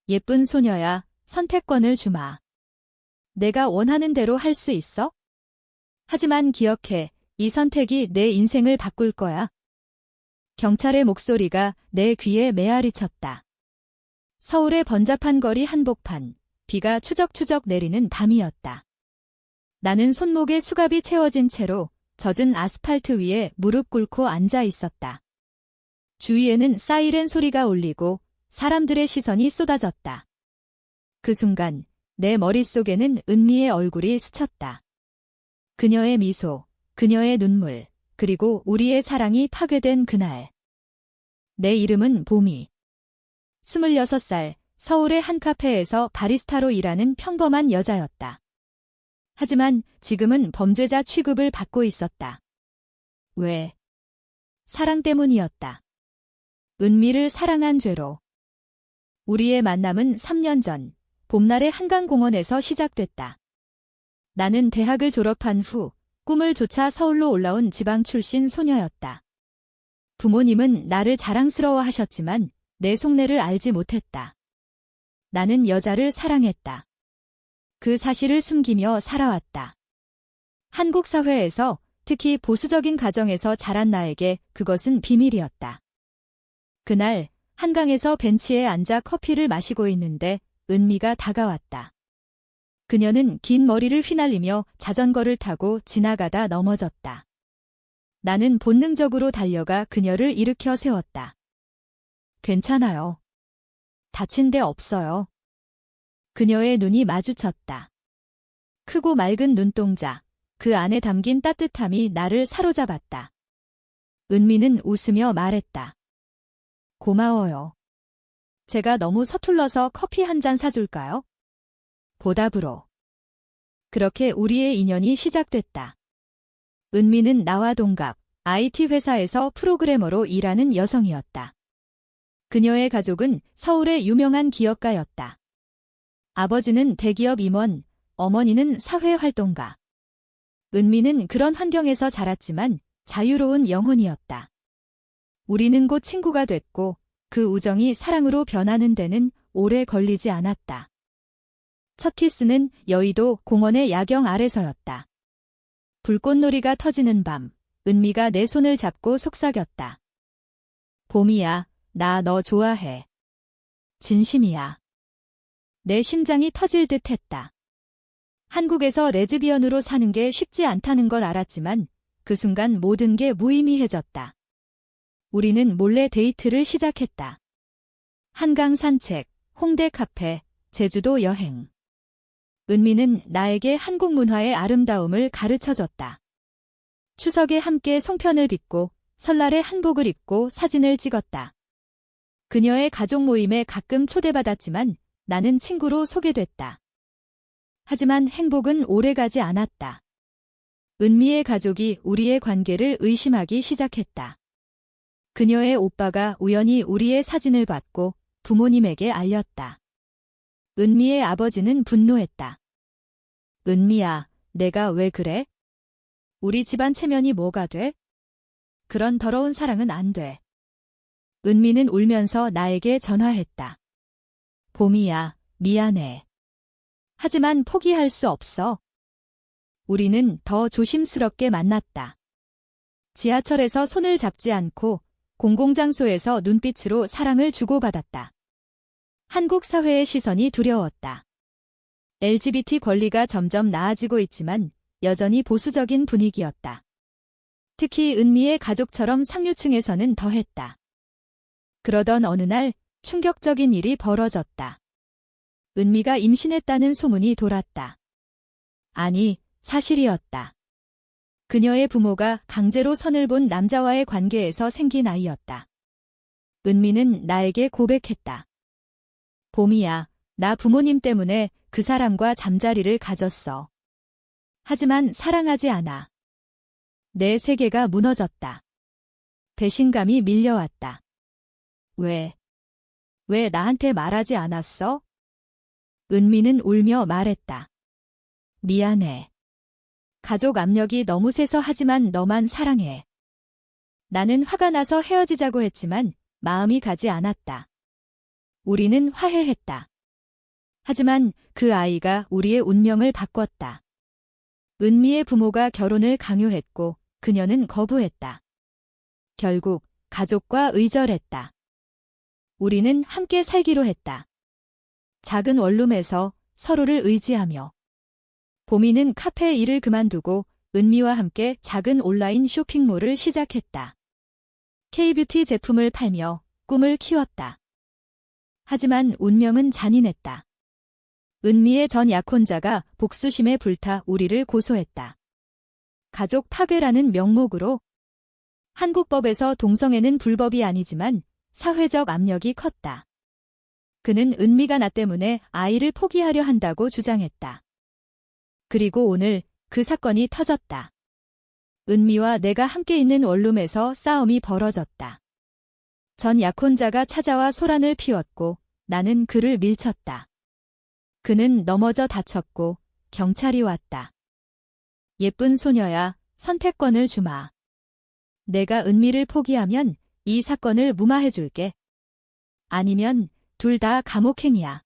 예쁜 소녀야, 선택권을 주마. 내가 원하는 대로 할 수 있어? 하지만 기억해, 이 선택이 내 인생을 바꿀 거야. 경찰의 목소리가 내 귀에 메아리 쳤다. 서울의 번잡한 거리 한복판, 비가 추적추적 내리는 밤이었다. 나는 손목에 수갑이 채워진 채로 젖은 아스팔트 위에 무릎 꿇고 앉아 있었다. 주위에는 사이렌 소리가 울리고 사람들의 시선이 쏟아졌다. 그 순간 내 머릿속에는 은미의 얼굴이 스쳤다. 그녀의 미소, 그녀의 눈물, 그리고 우리의 사랑이 파괴된 그날. 내 이름은 봄이. 26살, 서울의 한 카페에서 바리스타로 일하는 평범한 여자였다. 하지만 지금은 범죄자 취급을 받고 있었다. 왜? 사랑 때문이었다. 은미를 사랑한 죄로. 우리의 만남은 3년 전, 봄날의 한강공원에서 시작됐다. 나는 대학을 졸업한 후 꿈을 쫓아 서울로 올라온 지방 출신 소녀였다. 부모님은 나를 자랑스러워하셨지만 내 속내를 알지 못했다. 나는 여자를 사랑했다. 그 사실을 숨기며 살아왔다. 한국 사회에서, 특히 보수적인 가정에서 자란 나에게 그것은 비밀이었다. 그날 한강에서 벤치에 앉아 커피를 마시고 있는데 은미가 다가왔다. 그녀는 긴 머리를 휘날리며 자전거를 타고 지나가다 넘어졌다. 나는 본능적으로 달려가 그녀를 일으켜 세웠다. 괜찮아요. 다친 데 없어요. 그녀의 눈이 마주쳤다. 크고 맑은 눈동자, 그 안에 담긴 따뜻함이 나를 사로잡았다. 은미는 웃으며 말했다. 고마워요. 제가 너무 서툴러서 커피 한 잔 사줄까요? 보답으로. 그렇게 우리의 인연이 시작됐다. 은미는 나와 동갑, IT 회사에서 프로그래머로 일하는 여성이었다. 그녀의 가족은 서울의 유명한 기업가였다. 아버지는 대기업 임원, 어머니는 사회활동가. 은미는 그런 환경에서 자랐지만 자유로운 영혼이었다. 우리는 곧 친구가 됐고 그 우정이 사랑으로 변하는 데는 오래 걸리지 않았다. 첫 키스는 여의도 공원의 야경 아래서였다. 불꽃놀이가 터지는 밤, 은미가 내 손을 잡고 속삭였다. 봄이야, 나 너 좋아해. 진심이야. 내 심장이 터질 듯 했다. 한국에서 레즈비언으로 사는 게 쉽지 않다는 걸 알았지만 그 순간 모든 게 무의미해졌다. 우리는 몰래 데이트를 시작했다. 한강 산책, 홍대 카페, 제주도 여행. 은미는 나에게 한국 문화의 아름다움을 가르쳐줬다. 추석에 함께 송편을 빚고 설날에 한복을 입고 사진을 찍었다. 그녀의 가족 모임에 가끔 초대받았지만 나는 친구로 소개됐다. 하지만 행복은 오래가지 않았다. 은미의 가족이 우리의 관계를 의심하기 시작했다. 그녀의 오빠가 우연히 우리의 사진을 받고 부모님에게 알렸다. 은미의 아버지는 분노했다. 은미야, 내가 왜 그래? 우리 집안 체면이 뭐가 돼? 그런 더러운 사랑은 안 돼. 은미는 울면서 나에게 전화했다. 봄이야, 미안해. 하지만 포기할 수 없어. 우리는 더 조심스럽게 만났다. 지하철에서 손을 잡지 않고 공공장소에서 눈빛으로 사랑을 주고받았다. 한국 사회의 시선이 두려웠다. LGBT 권리가 점점 나아지고 있지만 여전히 보수적인 분위기였다. 특히 은미의 가족처럼 상류층에서는 더했다. 그러던 어느 날 충격적인 일이 벌어졌다. 은미가 임신했다는 소문이 돌았다. 아니, 사실이었다. 그녀의 부모가 강제로 선을 본 남자와의 관계에서 생긴 아이였다. 은미는 나에게 고백했다. 봄이야, 나 부모님 때문에 그 사람과 잠자리를 가졌어. 하지만 사랑하지 않아. 내 세계가 무너졌다. 배신감이 밀려왔다. 왜 나한테 말하지 않았어? 은미는 울며 말했다. 미안해. 가족 압력이 너무 세서 하지만 너만 사랑해. 나는 화가 나서 헤어지자고 했지만 마음이 가지 않았다. 우리는 화해했다. 하지만 그 아이가 우리의 운명을 바꿨다. 은미의 부모가 결혼을 강요했고 그녀는 거부했다. 결국 가족과 의절했다. 우리는 함께 살기로 했다. 작은 원룸에서 서로를 의지하며. 보미는 카페 일을 그만두고 은미와 함께 작은 온라인 쇼핑몰을 시작했다. K뷰티 제품을 팔며 꿈을 키웠다. 하지만 운명은 잔인했다. 은미의 전 약혼자가 복수심에 불타 우리를 고소했다. 가족 파괴라는 명목으로. 한국법에서 동성애는 불법이 아니지만 사회적 압력이 컸다. 그는 은미가 나 때문에 아이를 포기하려 한다고 주장했다. 그리고 오늘 그 사건이 터졌다. 은미와 내가 함께 있는 원룸에서 싸움이 벌어졌다. 전 약혼자가 찾아와 소란을 피웠고 나는 그를 밀쳤다. 그는 넘어져 다쳤고 경찰이 왔다. 예쁜 소녀야, 선택권을 주마. 내가 은미를 포기하면 이 사건을 무마해줄게. 아니면 둘 다 감옥행이야.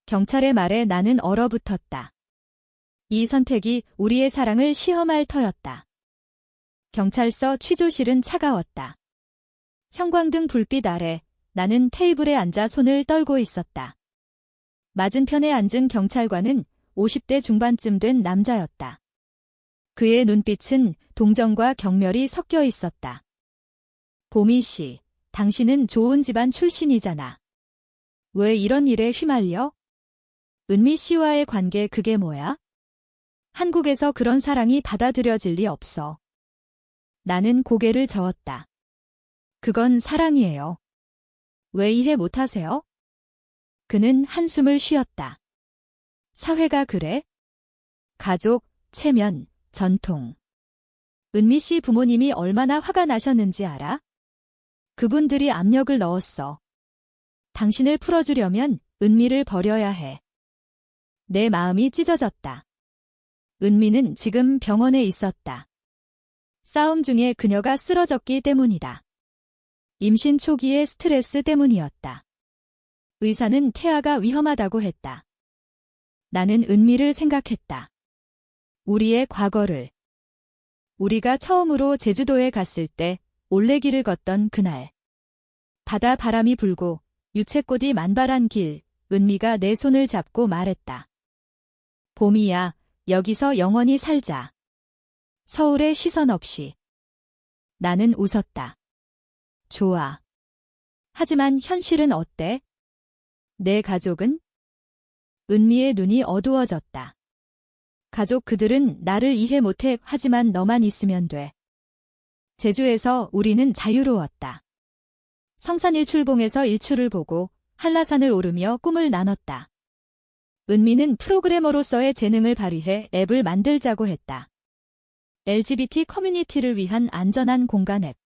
경찰의 말에 나는 얼어붙었다. 이 선택이 우리의 사랑을 시험할 터였다. 경찰서 취조실은 차가웠다. 형광등 불빛 아래 나는 테이블에 앉아 손을 떨고 있었다. 맞은편에 앉은 경찰관은 50대 중반쯤 된 남자였다. 그의 눈빛은 동정과 경멸이 섞여 있었다. 보미 씨, 당신은 좋은 집안 출신이잖아. 왜 이런 일에 휘말려? 은미 씨와의 관계 그게 뭐야? 한국에서 그런 사랑이 받아들여질 리 없어. 나는 고개를 저었다. 그건 사랑이에요. 왜 이해 못하세요? 그는 한숨을 쉬었다. 사회가 그래? 가족, 체면, 전통. 은미 씨 부모님이 얼마나 화가 나셨는지 알아? 그분들이 압력을 넣었어. 당신을 풀어주려면 은미를 버려야 해. 내 마음이 찢어졌다. 은미는 지금 병원에 있었다. 싸움 중에 그녀가 쓰러졌기 때문이다. 임신 초기의 스트레스 때문이었다. 의사는 태아가 위험하다고 했다. 나는 은미를 생각했다. 우리의 과거를. 우리가 처음으로 제주도에 갔을 때 올레길을 걷던 그날. 바다 바람이 불고 유채꽃이 만발한 길, 은미가 내 손을 잡고 말했다. 봄이야, 여기서 영원히 살자. 서울의 시선 없이. 나는 웃었다. 좋아. 하지만 현실은 어때? 내 가족은? 은미의 눈이 어두워졌다. 가족 그들은 나를 이해 못해. 하지만 너만 있으면 돼. 제주에서 우리는 자유로웠다. 성산일출봉에서 일출을 보고 한라산을 오르며 꿈을 나눴다. 은미는 프로그래머로서의 재능을 발휘해 앱을 만들자고 했다. LGBT 커뮤니티를 위한 안전한 공간 앱.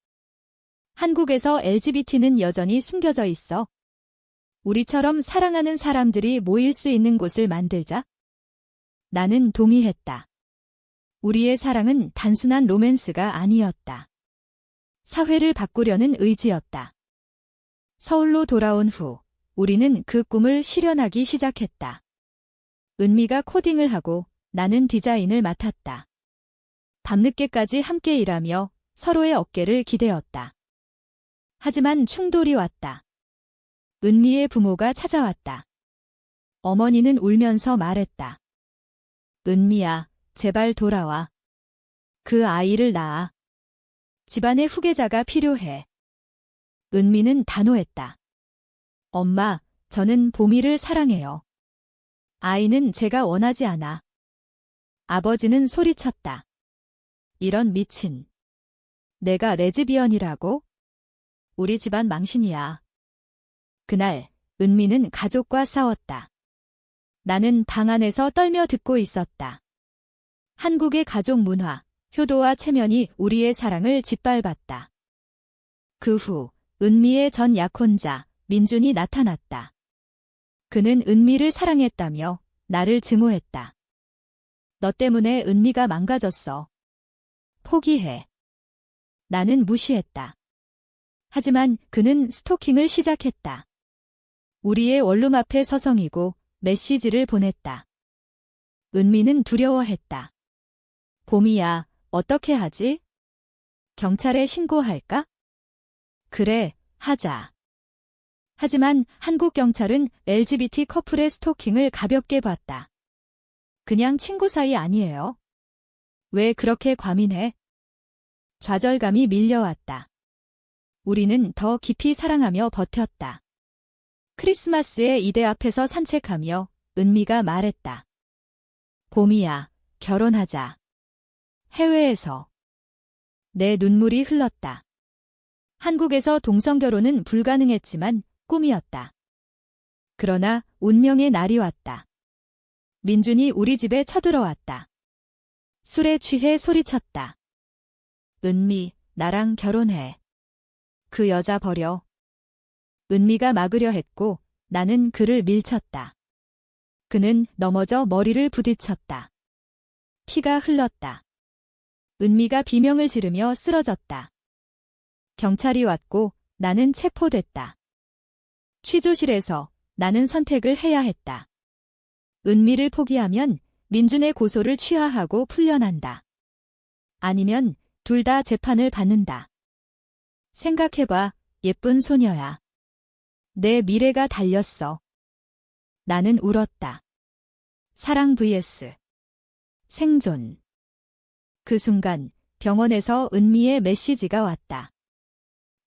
한국에서 LGBT는 여전히 숨겨져 있어. 우리처럼 사랑하는 사람들이 모일 수 있는 곳을 만들자. 나는 동의했다. 우리의 사랑은 단순한 로맨스가 아니었다. 사회를 바꾸려는 의지였다. 서울로 돌아온 후 우리는 그 꿈을 실현하기 시작했다. 은미가 코딩을 하고 나는 디자인을 맡았다. 밤늦게까지 함께 일하며 서로의 어깨를 기대었다. 하지만 충돌이 왔다. 은미의 부모가 찾아왔다. 어머니는 울면서 말했다. 은미야, 제발 돌아와. 그 아이를 낳아. 집안의 후계자가 필요해. 은미는 단호했다. 엄마, 저는 보미를 사랑해요. 아이는 제가 원하지 않아. 아버지는 소리쳤다. 이런 미친. 내가 레즈비언이라고? 우리 집안 망신이야. 그날 은미는 가족과 싸웠다. 나는 방 안에서 떨며 듣고 있었다. 한국의 가족 문화, 효도와 체면이 우리의 사랑을 짓밟았다. 그 후 은미의 전 약혼자 민준이 나타났다. 그는 은미를 사랑했다며 나를 증오했다. 너 때문에 은미가 망가졌어. 포기해. 나는 무시했다. 하지만 그는 스토킹을 시작했다. 우리의 원룸 앞에 서성이고 메시지를 보냈다. 은미는 두려워했다. 봄이야, 어떻게 하지? 경찰에 신고할까? 그래, 하자. 하지만 한국 경찰은 LGBT 커플의 스토킹을 가볍게 봤다. 그냥 친구 사이 아니에요. 왜 그렇게 과민해? 좌절감이 밀려왔다. 우리는 더 깊이 사랑하며 버텼다. 크리스마스에 이대 앞에서 산책하며 은미가 말했다. 봄이야, 결혼하자. 해외에서. 내 눈물이 흘렀다. 한국에서 동성결혼은 불가능했지만 꿈이었다. 그러나 운명의 날이 왔다. 민준이 우리 집에 쳐들어왔다. 술에 취해 소리쳤다. 은미, 나랑 결혼해. 그 여자 버려. 은미가 막으려 했고 나는 그를 밀쳤다. 그는 넘어져 머리를 부딪혔다. 피가 흘렀다. 은미가 비명을 지르며 쓰러졌다. 경찰이 왔고 나는 체포됐다. 취조실에서 나는 선택을 해야 했다. 은미를 포기하면 민준의 고소를 취하하고 풀려난다. 아니면 둘 다 재판을 받는다. 생각해봐, 예쁜 소녀야. 내 미래가 달렸어. 나는 울었다. 사랑 vs 생존. 그 순간 병원에서 은미의 메시지가 왔다.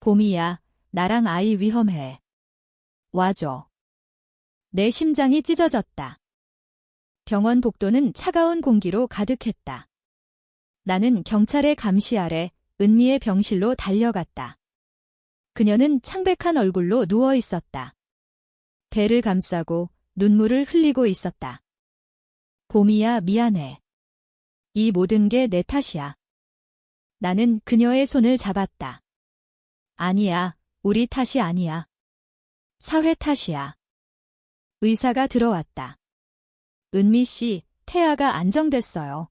봄이야, 나랑 아이 위험해. 와줘. 내 심장이 찢어졌다. 병원 복도는 차가운 공기로 가득했다. 나는 경찰의 감시 아래 은미의 병실로 달려갔다. 그녀는 창백한 얼굴로 누워 있었다. 배를 감싸고 눈물을 흘리고 있었다. 봄이야, 미안해. 이 모든 게 내 탓이야. 나는 그녀의 손을 잡았다. 아니야, 우리 탓이 아니야. 사회 탓이야. 의사가 들어왔다. 은미 씨, 태아가 안정됐어요.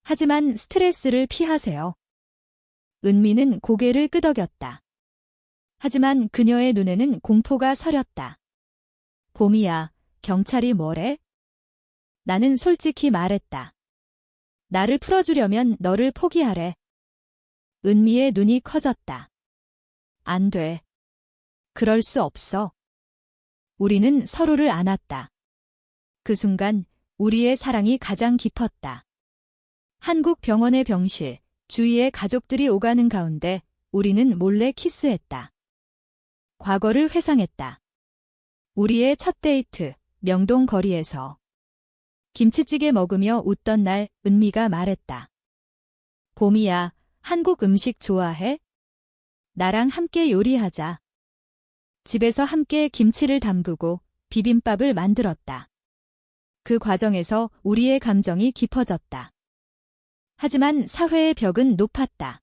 하지만 스트레스를 피하세요. 은미는 고개를 끄덕였다. 하지만 그녀의 눈에는 공포가 서렸다. 봄이야, 경찰이 뭐래? 나는 솔직히 말했다. 나를 풀어주려면 너를 포기하래. 은미의 눈이 커졌다. 안 돼. 그럴 수 없어. 우리는 서로를 안았다. 그 순간 우리의 사랑이 가장 깊었다. 한국 병원의 병실, 주위에 가족들이 오가는 가운데 우리는 몰래 키스했다. 과거를 회상했다. 우리의 첫 데이트, 명동 거리에서. 김치찌개 먹으며 웃던 날 은미가 말했다. 봄이야, 한국 음식 좋아해? 나랑 함께 요리하자. 집에서 함께 김치를 담그고 비빔밥을 만들었다. 그 과정에서 우리의 감정이 깊어졌다. 하지만 사회의 벽은 높았다.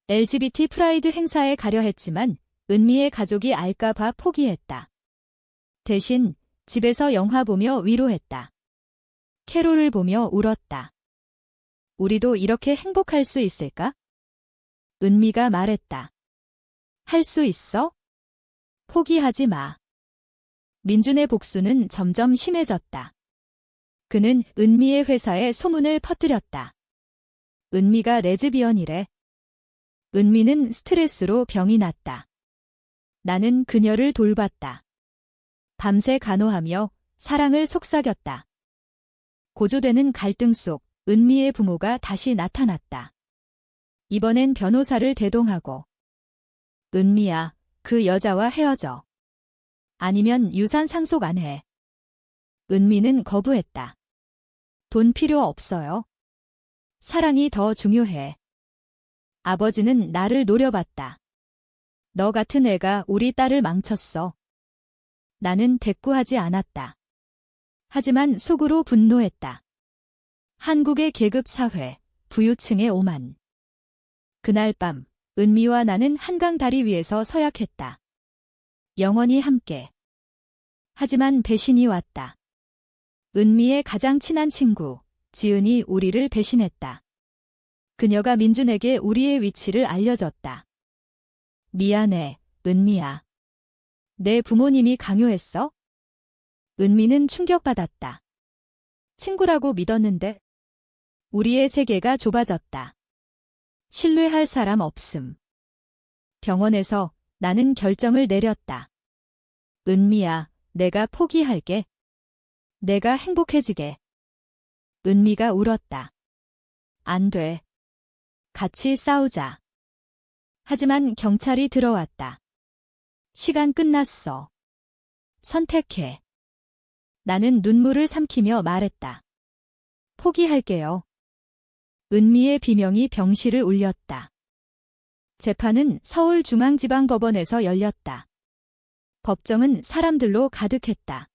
LGBT 프라이드 행사에 가려 했지만 은미의 가족이 알까봐 포기했다. 대신 집에서 영화 보며 위로했다. 캐롤을 보며 울었다. 우리도 이렇게 행복할 수 있을까? 은미가 말했다. 할 수 있어? 포기하지 마. 민준의 복수는 점점 심해졌다. 그는 은미의 회사에 소문을 퍼뜨렸다. 은미가 레즈비언이래. 은미는 스트레스로 병이 났다. 나는 그녀를 돌봤다. 밤새 간호하며 사랑을 속삭였다. 고조되는 갈등 속 은미의 부모가 다시 나타났다. 이번엔 변호사를 대동하고 은미야, 그 여자와 헤어져. 아니면 유산 상속 안 해. 은미는 거부했다. 돈 필요 없어요. 사랑이 더 중요해. 아버지는 나를 노려봤다. 너 같은 애가 우리 딸을 망쳤어. 나는 대꾸하지 않았다. 하지만 속으로 분노했다. 한국의 계급사회, 부유층의 오만. 그날 밤, 은미와 나는 한강 다리 위에서 서약했다. 영원히 함께. 하지만 배신이 왔다. 은미의 가장 친한 친구, 지은이 우리를 배신했다. 그녀가 민준에게 우리의 위치를 알려줬다. 미안해, 은미야. 내 부모님이 강요했어? 은미는 충격받았다. 친구라고 믿었는데 우리의 세계가 좁아졌다. 신뢰할 사람 없음. 병원에서 나는 결정을 내렸다. 은미야, 내가 포기할게. 내가 행복해지게. 은미가 울었다. 안 돼. 같이 싸우자. 하지만 경찰이 들어왔다. 시간 끝났어. 선택해. 나는 눈물을 삼키며 말했다. 포기할게요. 은미의 비명이 병실을 울렸다. 재판은 서울중앙지방법원에서 열렸다. 법정은 사람들로 가득했다.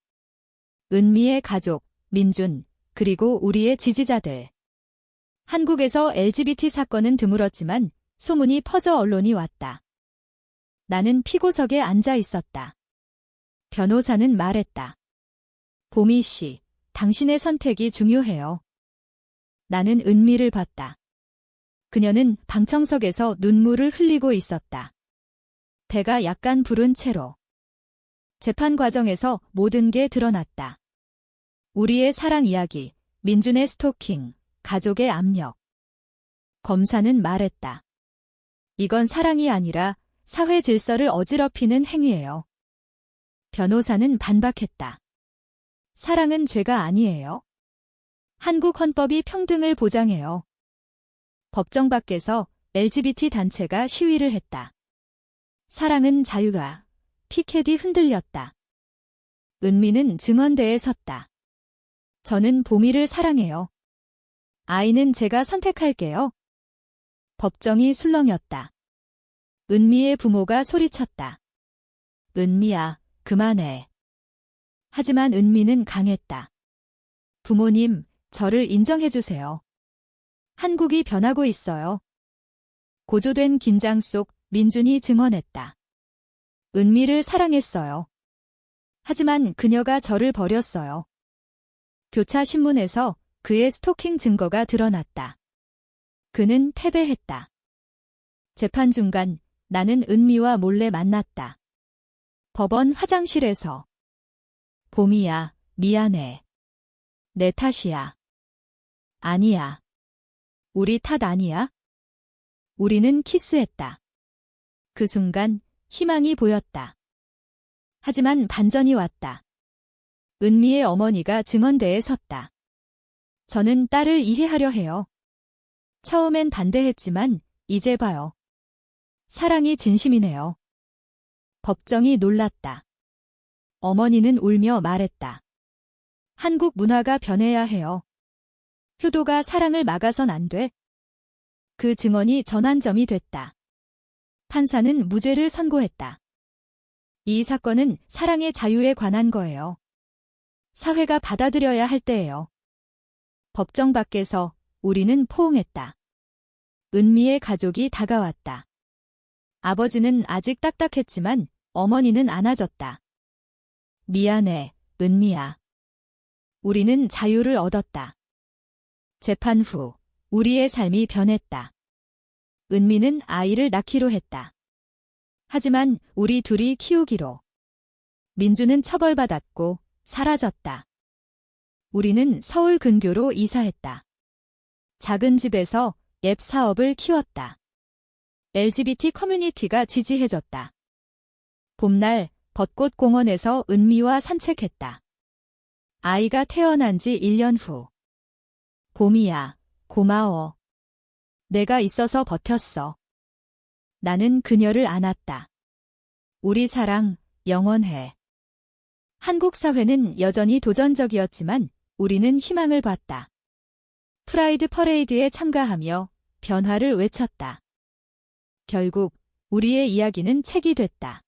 은미의 가족, 민준, 그리고 우리의 지지자들. 한국에서 LGBT 사건은 드물었지만 소문이 퍼져 언론이 왔다. 나는 피고석에 앉아 있었다. 변호사는 말했다. 보미 씨, 당신의 선택이 중요해요. 나는 은미를 봤다. 그녀는 방청석에서 눈물을 흘리고 있었다. 배가 약간 부른 채로. 재판 과정에서 모든 게 드러났다. 우리의 사랑 이야기, 민준의 스토킹, 가족의 압력. 검사는 말했다. 이건 사랑이 아니라 사회 질서를 어지럽히는 행위예요. 변호사는 반박했다. 사랑은 죄가 아니에요. 한국 헌법이 평등을 보장해요. 법정 밖에서 LGBT 단체가 시위를 했다. 사랑은 자유가. 피켓이 흔들렸다. 은미는 증언대에 섰다. 저는 보미를 사랑해요. 아이는 제가 선택할게요. 법정이 술렁였다. 은미의 부모가 소리쳤다. 은미야, 그만해. 하지만 은미는 강했다. 부모님, 저를 인정해주세요. 한국이 변하고 있어요. 고조된 긴장 속 민준이 증언했다. 은미를 사랑했어요. 하지만 그녀가 저를 버렸어요. 교차 신문에서 그의 스토킹 증거가 드러났다. 그는 패배했다. 재판 중간 나는 은미와 몰래 만났다. 법원 화장실에서. 보미야, 미안해. 내 탓이야. 아니야. 우리 탓 아니야? 우리는 키스했다. 그 순간 희망이 보였다. 하지만 반전이 왔다. 은미의 어머니가 증언대에 섰다. 저는 딸을 이해하려 해요. 처음엔 반대했지만 이제 봐요. 사랑이 진심이네요. 법정이 놀랐다. 어머니는 울며 말했다. 한국 문화가 변해야 해요. 효도가 사랑을 막아선 안 돼. 그 증언이 전환점이 됐다. 판사는 무죄를 선고했다. 이 사건은 사랑의 자유에 관한 거예요. 사회가 받아들여야 할 때예요. 법정 밖에서 우리는 포옹했다. 은미의 가족이 다가왔다. 아버지는 아직 딱딱했지만 어머니는 안아줬다. 미안해, 은미야. 우리는 자유를 얻었다. 재판 후 우리의 삶이 변했다. 은미는 아이를 낳기로 했다. 하지만 우리 둘이 키우기로. 민주는 처벌받았고 사라졌다. 우리는 서울 근교로 이사했다. 작은 집에서 앱 사업을 키웠다. LGBT 커뮤니티가 지지해줬다. 봄날 벚꽃 공원에서 은미와 산책했다. 아이가 태어난 지 1년 후. 봄이야, 고마워. 내가 있어서 버텼어. 나는 그녀를 안았다. 우리 사랑 영원해. 한국 사회는 여전히 도전적이었지만 우리는 희망을 봤다. 프라이드 퍼레이드에 참가하며 변화를 외쳤다. 결국 우리의 이야기는 책이 됐다.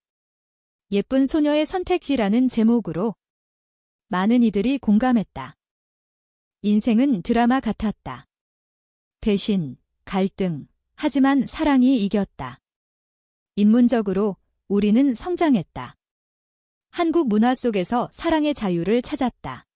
예쁜 소녀의 선택지라는 제목으로 많은 이들이 공감했다. 인생은 드라마 같았다. 배신, 갈등, 하지만 사랑이 이겼다. 인문적으로 우리는 성장했다. 한국 문화 속에서 사랑의 자유를 찾았다.